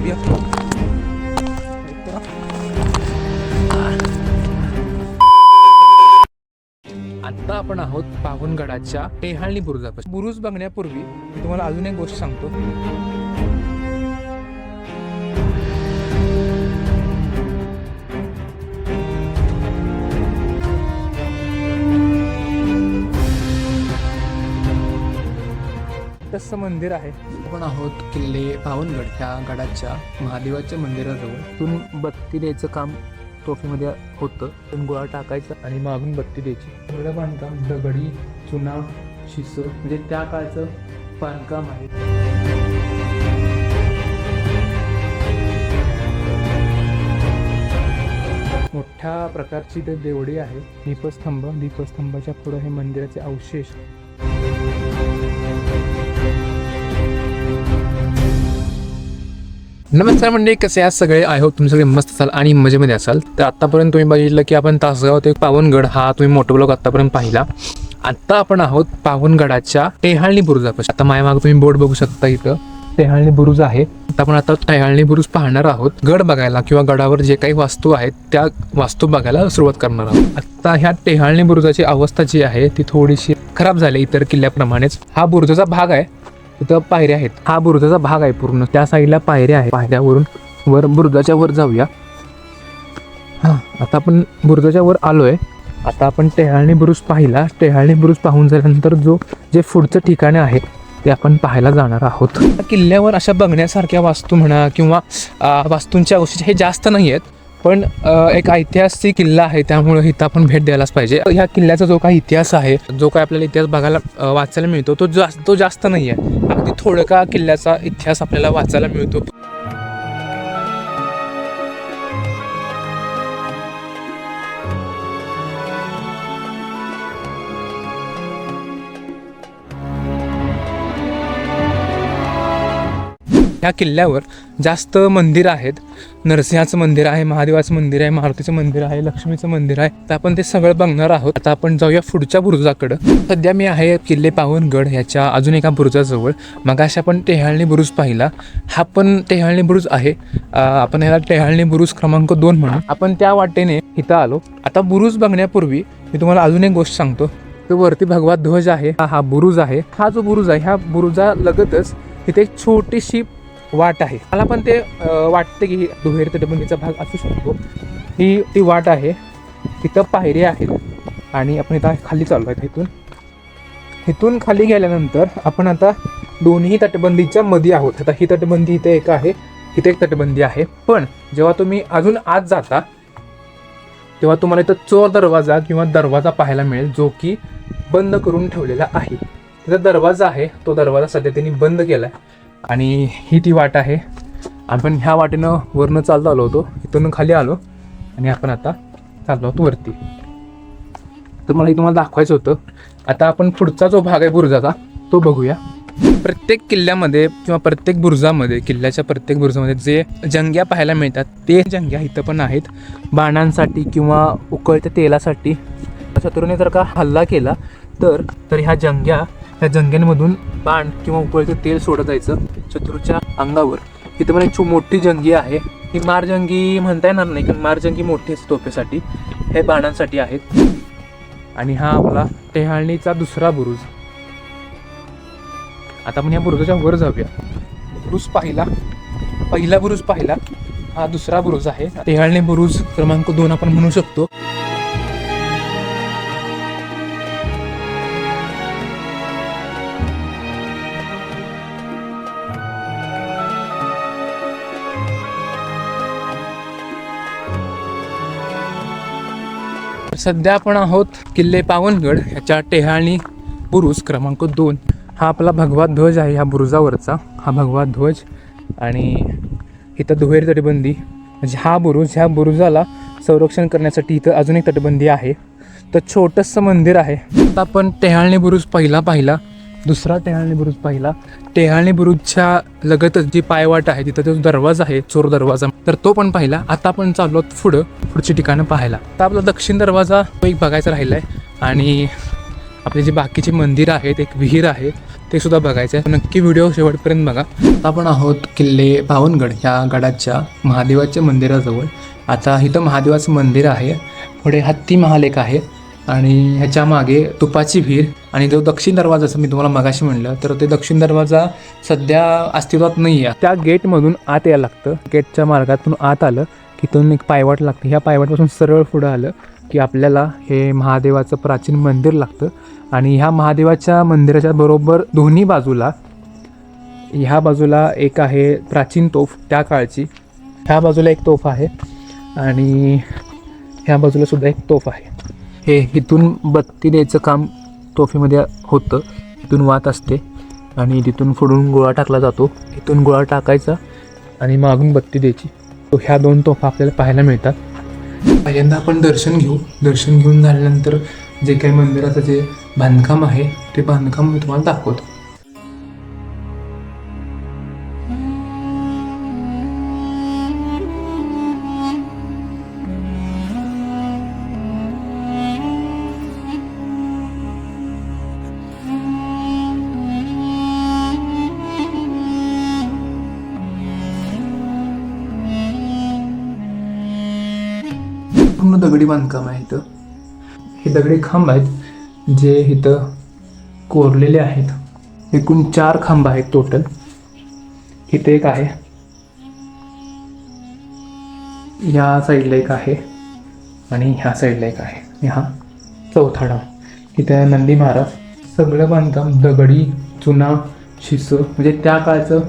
जाऊया. आता आपण आहोत पावनगडाच्या टेहाळणी बुरुजापाशी. बुरुज बघण्यापूर्वी मी तुम्हाला अजून एक गोष्ट सांगतो. तसं मंदिर आहे. आपण आहोत किल्ले पावनगड ह्या गडाच्या महादेवाच्या मंदिराजवळ. इथून बत्ती द्यायचं काम टोपीमध्ये होतं. गोळा टाकायचा आणि मागून बत्ती द्यायची. एवढं बांधकाम दगडी चुना शिस म्हणजे त्या काळचं बांधकाम आहे. मोठ्या प्रकारची ते देवडी आहे. दीपस्तंभाच्या पुढे हे मंदिराचे अवशेष. नमस्कार मंडळी, कसे आहात सगळे? आय होप तुम्ही सगळे मस्त असाल आणि मजेमध्ये असाल. तर आत्तापर्यंत तुम्ही बघितलं की आपण तासगाव ते पावनगड हा तुम्ही मोठा ब्लॉग आत्तापर्यंत पाहिला. आत्ता आपण आहोत पावनगडाच्या टेहाळणी बुरुजापाशी. आता माझ्या मागे तुम्ही बोर्ड बघू शकता, इथं टेहाळणी बुरुज आहे. आता टेहाळणी बुरुज पाहणार आहोत. गड बघायला किंवा गडावर जे काही वास्तू आहेत त्या वास्तू बघायला सुरुवात करणार आहोत. आता ह्या टेहाळणी बुरुजाची अवस्था जी आहे ती थोडीशी खराब झाली इतर किल्ल्याप्रमाणेच. हा बुरुजाचा भाग आहे, तिथं पायऱ्या आहेत. हा बुरुजाचा भाग आहे पूर्ण. त्या साईडला पायऱ्या आहेत. पायऱ्यावरून वर बुरुजाच्या वर जाऊया. आता आपण बुरुजाच्या वर आलोय. आता आपण टेहाळणी बुरुज पाहिला. टेहाळणी बुरुज पाहून झाल्यानंतर जे पुढचं ठिकाण आहे ते आपण पाहायला जाणार आहोत. किल्ल्यावर अशा बघण्यासारख्या वास्तू म्हणा किंवा वास्तूंच्या अवशेष हे जास्त नाही आहेत, पण एक ऐतिहासिक किल्ला आहे, त्यामुळे इथं आपण भेट द्यायलाच पाहिजे. ह्या किल्ल्याचा जो काही इतिहास आहे, जो काही आपल्याला इतिहास बघायला वाचायला मिळतो तो जास्त नाही आहे. अगदी थोडं का किल्ल्याचा इतिहास आपल्याला वाचायला मिळतो. ह्या किल्ल्यावर जास्त मंदिर आहेत. नरसिंहाचं मंदिर आहे, महादेवाचं मंदिर आहे, मारुतीचं मंदिर आहे, लक्ष्मीचं मंदिर आहे. तर आपण ते सगळं बघणार आहोत. आता आपण जाऊया पुढच्या बुरुजाकडं. सध्या मी आहे किल्ले पावनगड ह्याच्या अजून एका बुरुजाजवळ. मगाशी आपण टेहाळणी बुरुज पाहिला. हा पण टेहाळणी बुरुज आहे. आपण ह्याला टेहाळणी बुरुज क्रमांक 2 म्हणून आपण त्या वाटेने इथं आलो. आता बुरुज बघण्यापूर्वी मी तुम्हाला अजून एक गोष्ट सांगतो. तो वरती भगवा ध्वज आहे. हा बुरुज आहे. हा जो बुरुज आहे, ह्या बुरुजा लगतच इथे एक छोटीशी वाट आहे. मला पण ते वाटते की दुहेरी तटबंदीचा भाग असू शकतो. ही ती वाट आहे. तिथं पायऱ्या आहेत आणि आपण इथं खाली चाललो आहे. इथून खाली गेल्यानंतर आपण आता दोन्ही तटबंदीच्या मध्ये आहोत. आता ही तटबंदी इथे एक आहे, इथे एक तटबंदी आहे. पण जेव्हा तुम्ही अजून आत जाता तेव्हा तुम्हाला इथं चोर दरवाजा किंवा दरवाजा पाहायला मिळेल, जो की बंद करून ठेवलेला आहे. तिथं दरवाजा आहे, तो दरवाजा सध्या त्यांनी बंद केला आहे. आणि ही ती वाट आहे. आपण ह्या वाटेनं वरनं चालतो आलो होतो, इथून खाली आलो आणि आपण आता चाललो होतो वरती. तर मला हे तुम्हाला दाखवायचं होतं. आता आपण पुढचा जो भाग आहे बुरुजाचा तो बघूया. प्रत्येक किल्ल्यामध्ये किंवा प्रत्येक बुरुजामध्ये, किल्ल्याच्या प्रत्येक बुरुजामध्ये जे जंग्या पाहायला मिळतात ते जंग्या इथं पण आहेत. बाणांसाठी किंवा उकळत्या तेलासाठी. शत्रूने जर का हल्ला केला तर ह्या जंग्यांमधून बाण किंवा उकळते तेल सोडत जायचं शत्रूच्या अंगावर. इथं पण एक मोठी जंगी आहे. ही मारजंगी म्हणता येणार नाही, कारण मारजंगी मोठी असते तोफेसाठी, हे बाणांसाठी आहेत. आणि हा आपला टेहाळणीचा दुसरा बुरुज. आता आपण ह्या बुरुजाच्या वर जाऊया. पहिला बुरुज पाहिला, हा दुसरा बुरुज आहे. टेहाळणी बुरुज क्रमांक 2 आपण म्हणू शकतो. सध्या आपण आहोत किल्ले पावनगड ह्याच्या टेहाळणी बुरुज क्रमांक 2. हा आपला भगवा ध्वज आहे ह्या बुरुजावरचा, हा भगवा ध्वज. आणि इथं दुहेरी तटबंदी, म्हणजे ह्या बुरुजाला संरक्षण करण्यासाठी इथं अजून एक तटबंदी आहे. तर छोटंसं मंदिर आहे. आता आपण टेहाळणी बुरुज पाहिला, दुसरा टेहाळणी बुरुज पाहिला. टेहाळणी बुरुजच्या लगतच जी पायवाट आहे तिथं तो दरवाजा आहे, चोर दरवाजा, तर तो पण पाहिला. आता आपण चाललो पुढची ठिकाणं पाहायला. आता आपला दक्षिण दरवाजा तो एक बघायचा राहिला आहे. आणि आपले जे बाकीचे मंदिर आहेत, एक विहीर आहे, ते सुद्धा बघायचं आहे. नक्की व्हिडिओ शेवटपर्यंत बघा. आता आपण आहोत किल्ले पावनगड ह्या गडाच्या महादेवाच्या मंदिराजवळ. आता इथं महादेवाचं मंदिर आहे, पुढे हत्ती महाल एक आहे आणि ह्याच्या मागे तुपाची विहीर आणि जो दक्षिण दरवाजा, जसं मी तुम्हाला मगाशी म्हणलं, तर ते दक्षिण दरवाजा सध्या अस्तित्वात नाही आहे. त्या गेटमधून आत यायला लागतं. गेटच्या मार्गातून आत आलं की तिथून एक पायवाट लागते. ह्या पायवाटपासून सरळ पुढं आलं की आपल्याला हे महादेवाचं प्राचीन मंदिर लागतं. आणि ह्या महादेवाच्या मंदिराच्या बरोबर दोन्ही बाजूला, ह्या बाजूला एक आहे प्राचीन तोफ त्या काळची, ह्या बाजूला एक तोफ आहे आणि ह्या बाजूला सुद्धा एक तोफ आहे. हे इथून बत्ती द्यायचं काम तोफीमध्ये होतं. इथून वात असते आणि तिथून फोडून गोळा टाकला जातो. इथून गोळा टाकायचा आणि मागून बत्ती द्यायची. तो ह्या दोन तोफा आपल्याला पाहायला मिळतात. पहिल्यांदा आपण दर्शन घेऊ. दर्शन घेऊन झाल्यानंतर जे काही मंदिराचं जे बांधकाम आहे ते बांधकाम मी तुम्हाला दाखवतो. पूर्ण दगडी बांधकाम आहे इथं. हे दगडी खांब आहेत जे इथं कोरलेले आहेत. एकूण 4 खांब आहेत टोटल. इथे एक आहे, या साईडला एक आहे आणि ह्या साईडला एक आहे. हा चौथा डाव. इथे नंदी महाराज. सगळं बांधकाम दगडी चुना शिस म्हणजे त्या काळचं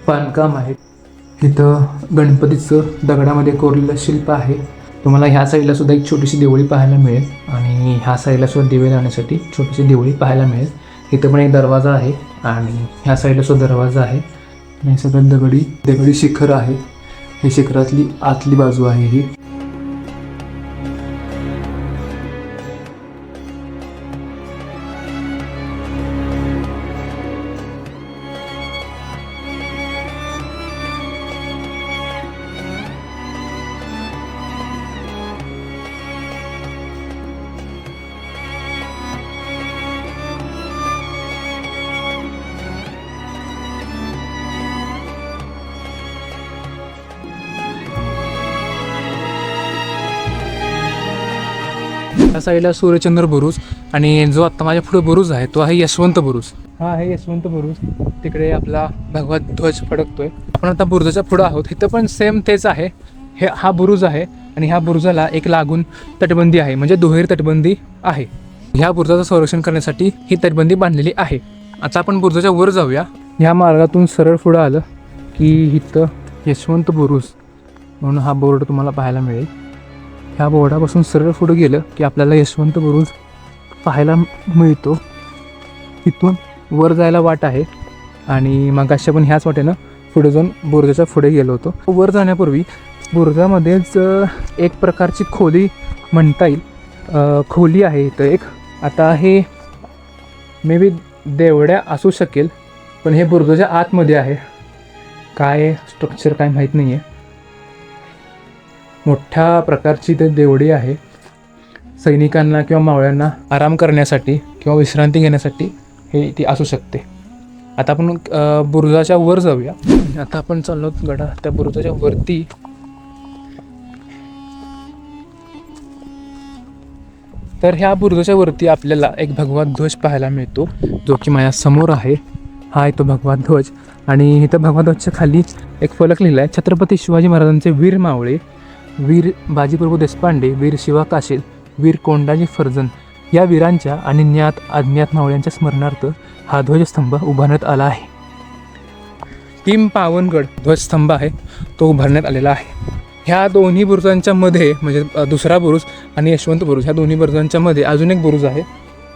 बांधकाम आहे. इथं गणपतीचं दगडामध्ये कोरलेलं शिल्प आहे. तुम्हाला ह्या साईडला सुद्धा एक छोटीशी देवळी पाहायला मिळेल आणि ह्या साईडला सुद्धा दिवे लावण्यासाठी छोटीशी देवळी पाहायला मिळेल. इथं पण एक दरवाजा आहे आणि ह्या साईडला सुद्धा दरवाजा आहे. आणि सगळं दगडी शिखर आहे. ही शिखरातली आतली बाजू आहे ही. त्या साईडला सूर्यचंद्र बुरुज आणि जो आत्ता माझ्या पुढे बुरुज आहे तो आहे यशवंत बुरुज. हा आहे यशवंत बुरुज. तिकडे आपला भगवा ध्वज फडकतोय. आपण आता बुरुजाच्या पुढं आहोत. इथं पण सेम तेच आहे. हा बुरुज आहे आणि ह्या बुरुजाला एक लागून तटबंदी आहे, म्हणजे दुहेरी तटबंदी आहे. ह्या बुरुजाचं संरक्षण करण्यासाठी ही तटबंदी बांधलेली आहे. आता आपण बुरुजाच्या वर जाऊया. ह्या मार्गातून सरळ पुढं आलं की इथं यशवंत बुरुज म्हणून हा बोर्ड तुम्हाला पाहायला मिळेल. ह्या बोर्डापासून सरळ पुढं गेलं की आपल्याला यशवंत बुरुज पाहायला मिळतो. इथून वर जायला वाट आहे आणि मगाशी पण ह्याच वाटेनं पुढे जाऊन बुरुजाच्या पुढे गेलो होतो. वर जाण्यापूर्वी बुरुजामध्येच एक प्रकारची खोली म्हणता येईल, खोली आहे इथं एक. आता हे मे बी देवड्या असू शकेल, पण हे बुरुजाच्या आतमध्ये आहे. काय स्ट्रक्चर काय माहीत नाही आहे. मोठ्या प्रकारची ते देवडी आहे. सैनिकांना किंवा मावळ्यांना आराम करण्यासाठी किंवा विश्रांती घेण्यासाठी हे ती असू शकते. आता आपण बुरुजाच्या वर जाऊया. आता आपण चाललो गडा त्या बुरुजाच्या वरती. तर ह्या बुरुजाच्या वरती आपल्याला एक भगवा ध्वज पाहायला मिळतो, जो की माझ्या समोर आहे. हा आहे तो भगवा ध्वज आणि इथं भगवा ध्वजच्या खाली एक फलक लिहिला आहे, छत्रपती शिवाजी महाराजांचे वीर मावळे, वीर बाजीप्रभू देशपांडे, वीर शिवा काशील, वीर कोंडाजी फर्जन या वीरांच्या आणि ज्ञात अज्ञात मावळ्यांच्या स्मरणार्थ हा ध्वजस्तंभ उभारण्यात आला आहे. टीम पावनगड ध्वजस्तंभ आहे तो उभारण्यात आलेला आहे. ह्या दोन्ही बुरुजांच्या मध्ये म्हणजे दुसरा बुरुज आणि यशवंत बुरुज ह्या दोन्ही बुरुजांच्या मध्ये अजून एक बुरुज आहे,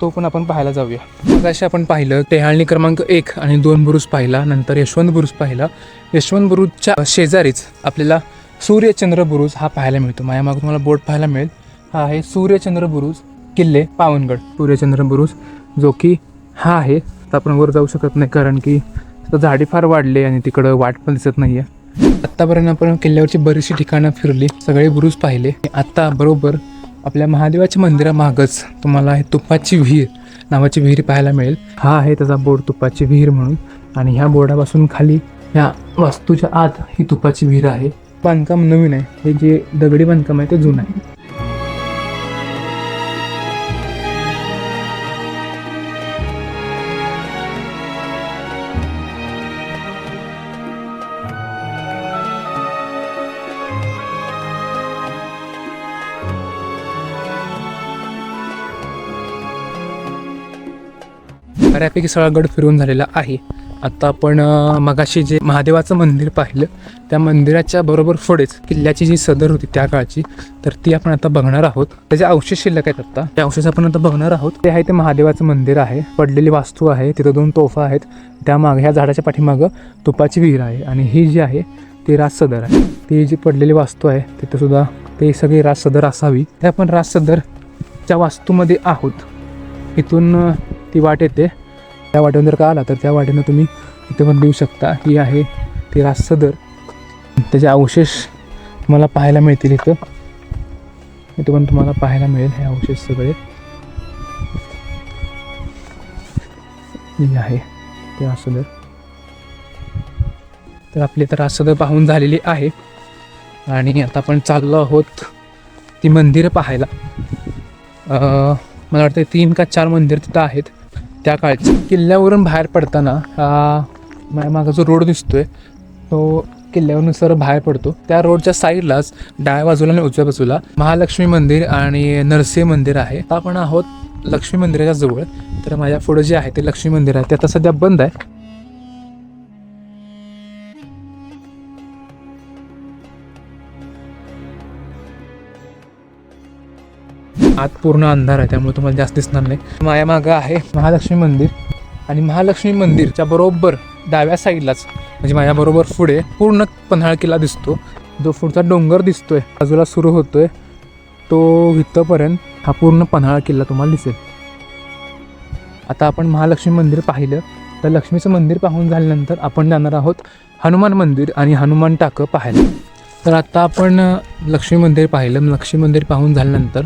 तो पण आपण पाहायला जाऊया. मगाशी आपण पाहिलं टेहाळणी क्रमांक 1 आणि 2 बुरुज पाहिला, नंतर यशवंत बुरुज पाहिला. यशवंत बुरुजच्या शेजारीच आपल्याला सूर्यचंद्र बुरुज हा पाहायला मिळतो. माझ्यामागे तुम्हाला बोर्ड पाहायला मिळेल. हा आहे सूर्यचंद्र बुरुज, किल्ले पावनगड सूर्यचंद्र बुरुज, जो की हा आहे. तर आपण वर जाऊ शकत नाही कारण की झाडी फार वाढले आणि तिकडं वाट पण दिसत नाही आहे. आत्तापर्यंत आपण किल्ल्यावरची बरीचशी ठिकाणं फिरली, सगळे बुरुज पाहिले. आता बरोबर आपल्या महादेवाच्या मंदिरामागच तुम्हाला हे तुपाची विहीर नावाची विहीर पाहायला मिळेल. हा आहे त्याचा बोर्ड, तुपाची विहीर म्हणून. आणि ह्या बोर्डापासून खाली ह्या वास्तूच्या आत ही तुपाची विहीर आहे. बांधकाम नवीन आहे, हे जे दगडी बांधकाम आहे ते जुनं आहे. बऱ्यापैकी सगळा गड फिरून झालेला आहे. आता आपण मगाशी जे महादेवाचं मंदिर पाहिलं त्या मंदिराच्या बरोबर पुढेच किल्ल्याची जी सदर होती त्या काळची, तर ती आपण आता बघणार आहोत. त्याचे अवशेष शिल्लक आहेत. आता त्या अवशेष आपण आता बघणार आहोत. ते आहे ते महादेवाचं मंदिर आहे. पडलेली वास्तू आहे, तिथं 2 तोफा आहेत. त्यामागे ह्या झाडाच्या पाठीमागं तुपाची विहीर आहे. आणि ही जी आहे ती राज सदर आहे. ती जी पडलेली वास्तू आहे तिथं सुद्धा ते सगळी राज सदर असावी. ते आपण राज सदरच्या वास्तूमध्ये आहोत. इथून ती वाट येते. त्या वाटेनं जर का आला तर त्या वाटेनं तुम्ही इथे पण देऊ शकता. ही आहे ती राज सदर. त्याचे अवशेष तुम्हाला पाहायला मिळतील इथं पण तुम्हाला पाहायला मिळेल हे अवशेष सगळे. ही आहे ती राज सदर. तर आपली तर राज सदर पाहून झालेली आहे आणि आता आपण चाललो आहोत ती मंदिरं पाहायला. मला वाटतं 3 का 4 मंदिर तिथं आहेत त्या काळची. किल्ल्यावरून बाहेर पडताना माझ्या मागं जो रोड दिसतोय तो किल्ल्यावरून सर बाहेर पडतो. त्या रोडच्या साईडलाच डाव्या बाजूला आणि उजव्या बाजूला महालक्ष्मी मंदिर आणि नरसिंह मंदिर आहे. आता आपण आहोत लक्ष्मी मंदिराच्या जवळ. तर माझ्या पुढे जे आहे ते लक्ष्मी मंदिर आहे, ते आता सध्या बंद आहे. आत पूर्ण अंधार आहे त्यामुळे तुम्हाला जास्त दिसणार नाही. माझ्या मागं आहे महालक्ष्मी मंदिर आणि महालक्ष्मी मंदिरच्या बरोबर डाव्या साईडलाच म्हणजे माझ्या बरोबर पुढे पूर्ण पन्हाळ किल्ला दिसतो. जो पुढचा डोंगर दिसतोय बाजूला सुरू होतोय तो इथंपर्यंत हा पूर्ण पन्हाळ किल्ला तुम्हाला दिसेल. आता आपण महालक्ष्मी मंदिर पाहिलं तर लक्ष्मीचं मंदिर पाहून झाल्यानंतर आपण जाणार आहोत हनुमान मंदिर आणि हनुमान टाकं पाहायला. तर आता आपण लक्ष्मी मंदिर पाहिलं. लक्ष्मी मंदिर पाहून झाल्यानंतर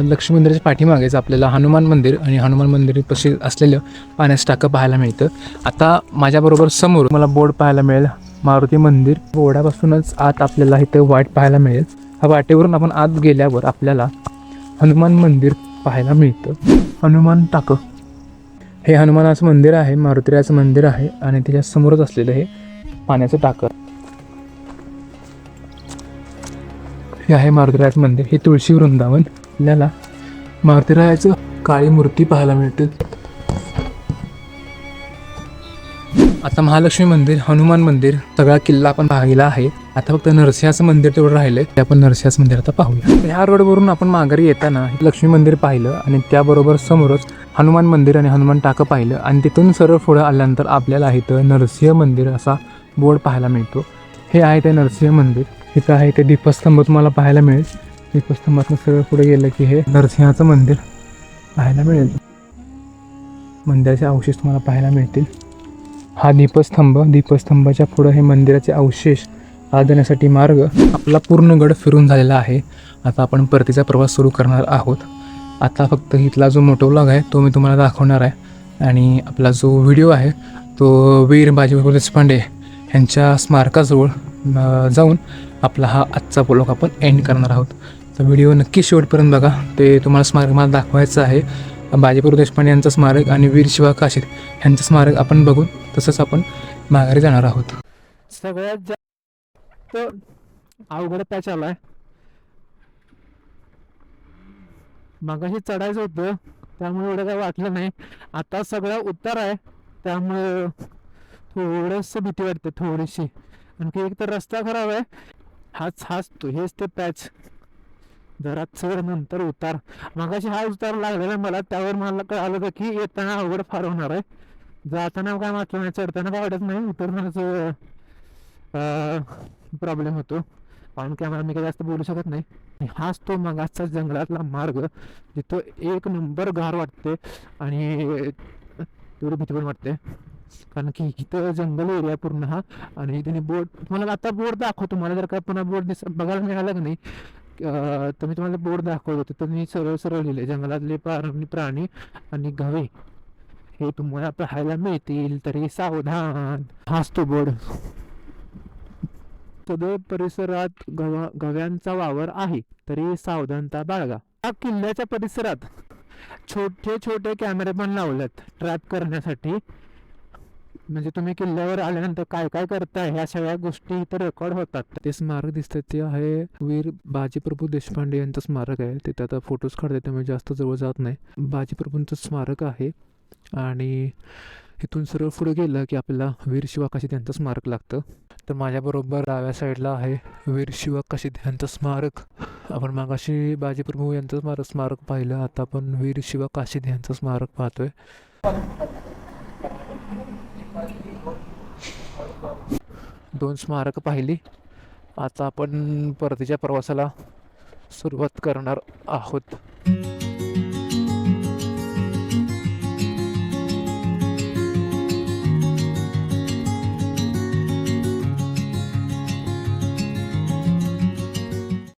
लक्ष्मी मंदिराच्या पाठीमागेच आपल्याला हनुमान मंदिर आणि हनुमान मंदिरापाशी असलेलं पाण्याचं टाकं पाहायला मिळतं. आता माझ्याबरोबर समोर मला बोर्ड पाहायला मिळेल मारुती मंदिर. बोर्डापासूनच आत आपल्याला इथं वाट पाहायला मिळेल. ह्या वाटेवरून आपण आत गेल्यावर आपल्याला हनुमान मंदिर पाहायला मिळतं. हनुमान टाकं हे हनुमानाचं मंदिर आहे, मारुतीरायाचं मंदिर आहे आणि त्याच्या समोरच असलेलं हे पाण्याचं टाकं हे आहे मारुतीरायाचं मंदिर. हे तुळशी वृंदावन. आपल्याला मारुतीरायाचं काळी मूर्ती पाहायला मिळते. आता महालक्ष्मी मंदिर, हनुमान मंदिर सगळा किल्ला आपण पाहिला आहे. आता फक्त नरसिंहाचं मंदिर तेवढं राहिलंय, ते आपण नरसिंहाचं मंदिर आता पाहूया. ह्या रोडवरून आपण माघारी येताना लक्ष्मी मंदिर पाहिलं आणि त्याबरोबर समोरच हनुमान मंदिर आणि हनुमान टाकं पाहिलं आणि तिथून सरळ पुढं आल्यानंतर आपल्याला इथं नरसिंह मंदिर असा बोर्ड पाहायला मिळतो. हे आहे ते नरसिंह मंदिर. इथं आहे ते दीपस्तंभ तुम्हाला पाहायला मिळेल. दीपस्तंभातून सरळ पुढे गेलं की हे नरसिंहाचं मंदिर पाहायला मिळेल. मंदिराचे अवशेष तुम्हाला पाहायला मिळतील. हा दीपस्तंभ, दीपस्तंभाच्या पुढं हे मंदिराचे अवशेष जाण्यासाठी मार्ग. आपला पूर्ण गड फिरून झालेला आहे. आता आपण परतीचा प्रवास सुरू करणार आहोत. आता फक्त इथला जो मोटोव्लॉग आहे तो मी तुम्हाला दाखवणार आहे आणि आपला जो व्हिडिओ आहे तो वीर बाजीप्रभू देशपांडे यांच्या स्मारकाजवळ जाऊन आपला हा आजचा व्लॉग आपण एंड करणार आहोत. तर व्हिडिओ नक्की शेवटपर्यंत बघा. ते तुम्हाला स्मारक मला दाखवायचं आहे. बाजीप्रभू देशपांडे यांचं स्मारक आणि वीर शिवा काशीद यांचं स्मारक आपण बघून तसंच आपण माघारी जाणार आहोत. सगळ्यात जास्त अवघड पॅच आलाय. मागाशी चढायचं होतं त्यामुळे एवढं काय वाटलं नाही. आता सगळा उतार आहे त्यामुळे थोडंसं भीती वाटते थोडीशी. आणखी एक तर रस्ता खराब आहे. हेच ते पॅच. जरा चढ नंतर उतार. मागाशी हा उतार लागलेला मला, त्यावर मला कळालं होतं की येताना अवघड फार होणार आहे. जाताना काय वाटलं नाही, चढताना काय वाटत नाही, उतरण्याचं प्रॉब्लेम होतो. कारण की आम्हाला मी काही जास्त बोलू शकत नाही. हाच तो मागासचा जंगलातला मार्ग जिथं एक नंबर गार वाटते आणि तेवढी भीती पण वाटते. कारण की इथं जंगल एरिया पूर्ण हा. आणि त्याने बोर्ड तुम्हाला आता बोर्ड दाखवतो. तुम्हाला जर का पुन्हा बोर्ड बघायला मिळालं की नाही तर मी तुम्हाला बोर्ड दाखवत होते, तर मी सरळ सरळ लिहिले जंगलातले प्राणी आणि गवे हे तुम्हाला पाहायला मिळतील, तरी सावधान. हाच तो बोर्ड. सदर परिसरात गव्यांचा वावर आहे, तरी सावधानता बाळगा. या किल्ल्याच्या परिसरात छोटे छोटे कॅमेरे पण लावलेत ट्रॅप करण्यासाठी. म्हणजे तुम्ही किल्ल्यावर आल्यानंतर काय काय करताय ह्या सगळ्या गोष्टी इथं रेकॉर्ड होतात. ते स्मारक दिसतं ते आहे वीर बाजीप्रभू देशपांडे यांचं स्मारक आहे. तिथे आता फोटोज काढते त्यामुळे जास्त जवळ जात नाही. बाजीप्रभूंचं स्मारक आहे आणि इथून सरळ पुढे गेलं की आपल्याला वीर शिवा काशीद यांचं स्मारक लागतं. तर माझ्याबरोबर डाव्या साईडला आहे वीर शिवा काशीद यांचं स्मारक. आपण मागाशी बाजीप्रभू यांचं स्मारक पाहिलं, आता आपण वीर शिवा काशीद यांचं स्मारक पाहतोय. दोन स्मारक पाहिली. आता आपण परतीच्या प्रवासाला सुरुवात करणार आहोत.